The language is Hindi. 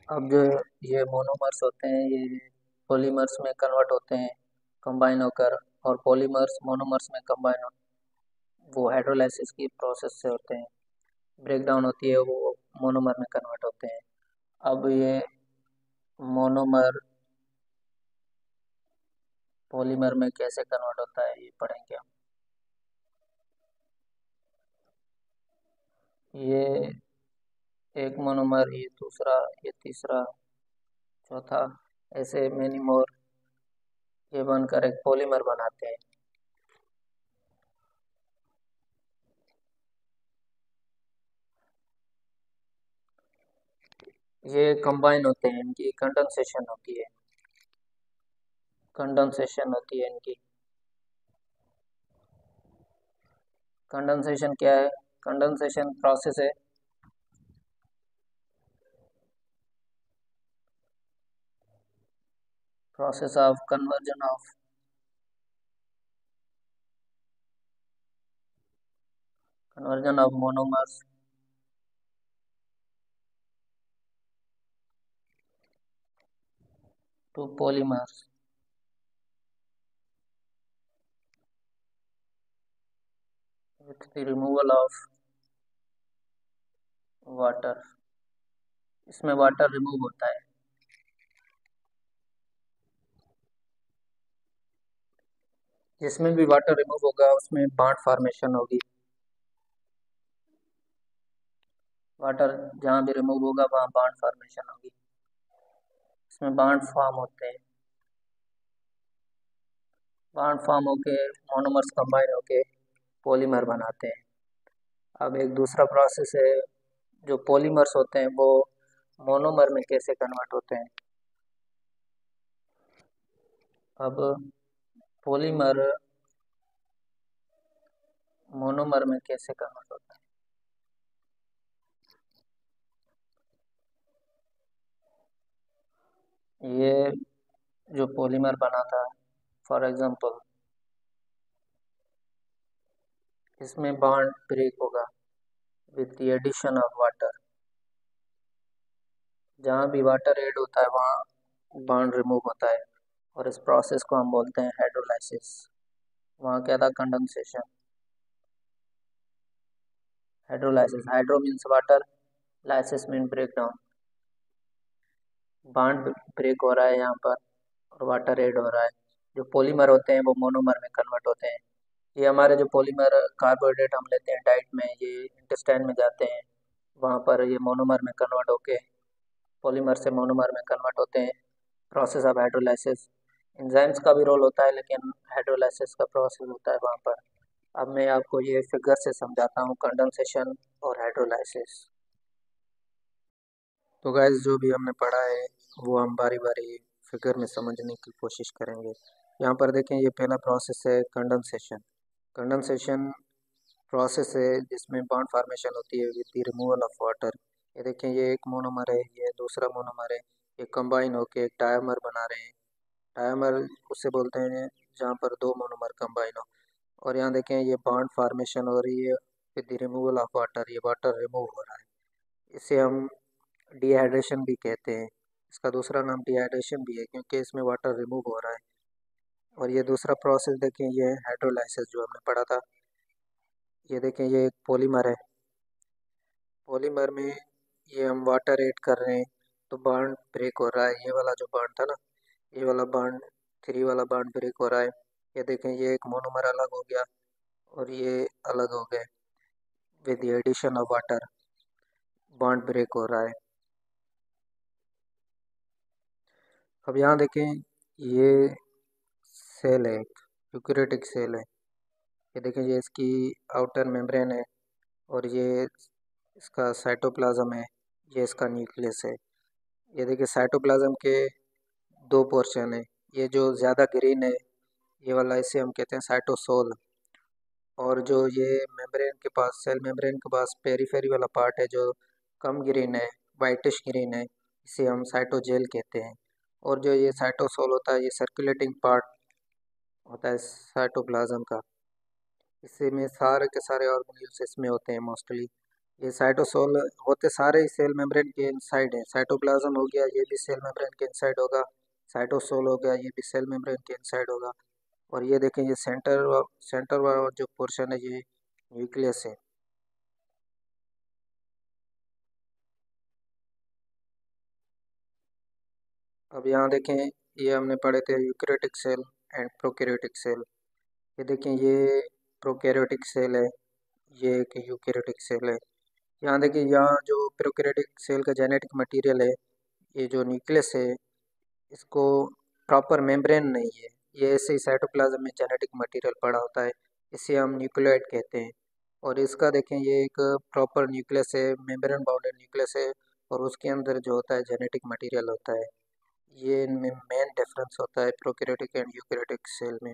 अब जो ये मोनोमर्स होते हैं ये पॉलीमर्स में कन्वर्ट होते हैं कंबाइन होकर, और पॉलीमर्स मोनोमर्स में कंबाइन हो, वो हाइड्रोलाइसिस की प्रोसेस से होते हैं। ब्रेकडाउन होती है वो मोनोमर में कन्वर्ट होते हैं। अब ये मोनोमर पॉलीमर में कैसे कन्वर्ट होता है ये पढ़ेंगे हम। ये एक मोनोमर, ये दूसरा, ये तीसरा, चौथा, ऐसे मेनी मोर, ये बनकर एक पॉलीमर बनाते हैं। ये कंबाइन होते हैं, इनकी कंडेंसेशन होती है, कंडेंसेशन होती है इनकी। कंडेंसेशन क्या है? कंडेंसेशन प्रोसेस है, process of conversion of monomers to polymers with the removal of water. इसमें वाटर रिमूव होता है। जिसमें भी वाटर रिमूव होगा उसमें बॉन्ड फॉर्मेशन होगी। वाटर जहाँ भी रिमूव होगा वहाँ बॉन्ड फॉर्मेशन होगी। इसमें बॉन्ड फॉर्म होते हैं, बॉन्ड फॉर्म होके मोनोमर्स कंबाइन होके पॉलीमर बनाते हैं। अब एक दूसरा प्रोसेस है, जो पॉलीमर्स होते हैं वो मोनोमर में कैसे कन्वर्ट होते हैं। अब पॉलीमर मोनोमर में कैसे कन्वर्ट होता है। ये जो पॉलीमर बना था, फॉर एग्जांपल इसमें बॉन्ड ब्रेक होगा with the addition of water. जहाँ भी वाटर ऐड होता है वहाँ बॉन्ड रिमूव होता है, और इस प्रोसेस को हम बोलते हैं हाइड्रोलाइसिस। वहाँ क्या था? Condensation. Hydrolysis, hydro means water, lysis mean break down. Bond break हो रहा है यहाँ पर और वाटर ऐड हो रहा है। जो पॉलीमर होते हैं वो मोनोमर में कन्वर्ट होते हैं। ये हमारे जो पॉलीमर कार्बोहाइड्रेट हम लेते हैं डाइट में, ये इंटेस्टाइन में जाते हैं, वहाँ पर ये मोनोमर में कन्वर्ट होके पॉलीमर से मोनोमर में कन्वर्ट होते हैं। Process of hydrolysis. एंजाइम्स का भी रोल होता है लेकिन हाइड्रोलाइसिस का प्रोसेस होता है वहाँ पर। अब मैं आपको ये फिगर से समझाता हूँ कंडेंसेशन और हाइड्रोलाइसिस। तो गाइस जो भी हमने पढ़ा है वो हम बारी बारी फिगर में समझने की कोशिश करेंगे। यहाँ पर देखें, ये पहला प्रोसेस है कंडेंसेशन। कंडेंसेशन प्रोसेस है जिसमें बॉन्ड फॉर्मेशन होती है with the removal of water. ये देखें, ये एक मोनोमर है, ये दूसरा मोनोमर है, ये कंबाइन होके एक डायमर बना रहे हैं। डायमर उसे बोलते हैं जहाँ पर दो मोनोमर कंबाइन हो। और यहाँ देखें, ये बॉन्ड फॉर्मेशन हो रही है with the removal of water, ये वाटर रिमूव हो रहा है। इसे हम डिहाइड्रेशन भी कहते हैं। इसका दूसरा नाम डिहाइड्रेशन भी है क्योंकि इसमें वाटर रिमूव हो रहा है। और ये दूसरा प्रोसेस देखें, ये है हाइड्रोलाइसिस जो हमने पढ़ा था। ये देखें, ये एक पॉलीमर है। पॉलीमर में ये हम वाटर ऐड कर रहे हैं तो बॉन्ड ब्रेक हो रहा है। ये वाला जो बॉन्ड था ना, ये वाला बॉन्ड, थ्री वाला बॉन्ड ब्रेक हो रहा है। ये देखें, ये एक मोनोमर अलग हो गया और ये अलग हो गए with the addition of water, bond break हो रहा है। अब यहाँ देखें, ये सेल है, एक यूकेरियोटिक सेल है। ये देखें, ये इसकी आउटर मेम्ब्रेन है और ये इसका साइटोप्लाज्म है, ये इसका न्यूक्लियस है। ये देखिए, साइटोप्लाज्म के दो पोर्शन है। ये जो ज़्यादा ग्रीन है, ये वाला, इसे हम कहते हैं साइटोसोल। और जो ये मेम्ब्रेन के पास, सेल मेम्ब्रेन के पास पेरीफेरी वाला पार्ट है जो कम ग्रीन है, वाइटिश ग्रीन है, इसे हम साइटोजेल कहते हैं। और जो ये साइटोसोल होता है, ये सर्कुलेटिंग पार्ट होता है साइटोप्लाज्म का। इसी में सारे के सारे ऑर्गेनेल्स इसमें होते हैं मोस्टली। ये साइटोसोल होते सारे ही सेल मेम्ब्रेन के इनसाइड हैं। साइटोप्लाज्म हो गया, ये भी सेल मेम्ब्रेन के इनसाइड होगा। साइटोसोल हो गया, ये भी सेल मेम्ब्रेन के इनसाइड होगा। और ये देखें, ये सेंटर वाला जो पोर्शन है, ये न्यूक्लियस है। अब यहाँ देखें, ये हमने पढ़े थे eukaryotic cell and prokaryotic cell. ये देखें, ये प्रोकैरियोटिक सेल है, ये एक यूकेरियोटिक सेल है। यहाँ देखिए, यहाँ जो प्रोकैरियोटिक सेल का जेनेटिक मटेरियल है, ये जो न्यूक्लियस है, इसको प्रॉपर मेम्ब्रेन नहीं है। ये ऐसे ही साइटोप्लाज्म में जेनेटिक मटेरियल पड़ा होता है, इसे हम न्यूक्लियोइड कहते हैं। और इसका देखें, ये एक प्रॉपर न्यूक्लियस है, मेम्ब्रेन बाउंडेड न्यूक्लियस है, और उसके अंदर जो होता है जेनेटिक मटेरियल होता है। ये इनमें मेन डिफरेंस होता है प्रोकैरियोटिक एंड यूकेरियोटिक सेल में।